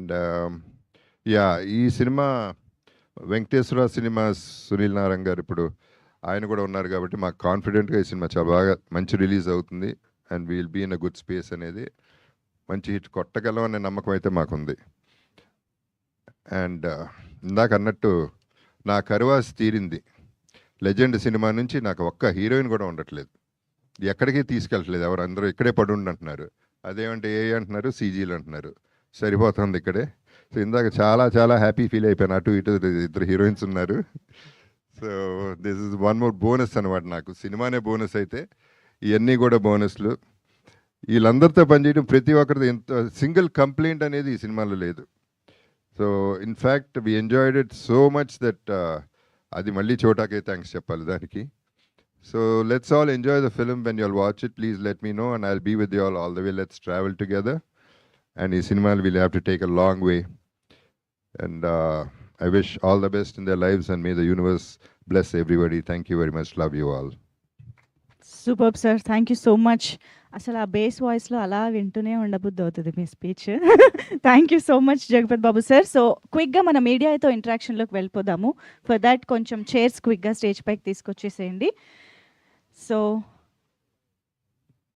And yeah ఈ cinema Venkateswara cinemas Sunil Narayana గారు ఇప్పుడు ఆయన కూడా ఉన్నారు కాబట్టి మాకు కాన్ఫిడెంట్గా ఈ సినిమా చాలా బాగా మంచి రిలీజ్ అవుతుంది and we'll be in a good space అనేది మంచి హిట్ కొట్టగలం అనే నమ్మకం అయితే మాకుంది. అండ్ ఇందాక అన్నట్టు నా కరువాసి తీరింది. లెజెండ్ సినిమా నుంచి నాకు ఒక్క హీరోయిన్ కూడా ఉండట్లేదు, ఎక్కడికి తీసుకెళ్ళట్లేదు, ఎవరు అందరూ ఇక్కడే పడుండి అంటున్నారు. అదేమంటే ఏ అంటున్నారు, సీజీలు అంటున్నారు, సరిపోతుంది ఇక్కడే. సో ఇందాక చాలా చాలా హ్యాపీ ఫీల్ అయిపోయాను. అటు ఇటు ఇద్దరు హీరోయిన్స్ ఉన్నారు. So this is one more bonus అనమాట. నాకు సినిమానే బోనస్ అయితే ఇవన్నీ కూడా బోనస్లు. వీళ్ళందరితో పనిచేయడం ప్రతి ఒక్కరిది ఎంత సింగిల్ కంప్లైంట్ అనేది ఈ సినిమాలో లేదు. So in fact we enjoyed it so much that అది మళ్ళీ చోటాకే థ్యాంక్స్ చెప్పాలి దానికి. So let's all enjoy the film. When you all watch it please let me know and I will be with you all the way. Let's travel together and ఈ సినిమాలు will have to take a long way. And I wish all the best in their lives and may the universe bless everybody. Thank you very much. Love you all. Super sir, thank you so much. అసలు ఆ base వాయిస్లో అలా వింటూనే ఉండబుద్ధి అవుతుంది మీ speech. Thank you so much Jagapathi Babu sir. So క్విక్గా మన మీడియాతో ఇంటరాక్షన్లోకి వెళ్ళిపోదాము. ఫర్ దాట్ కొంచెం చైర్స్ క్విక్గా స్టేజ్ పైకి తీసుకొచ్చేసేయండి. సో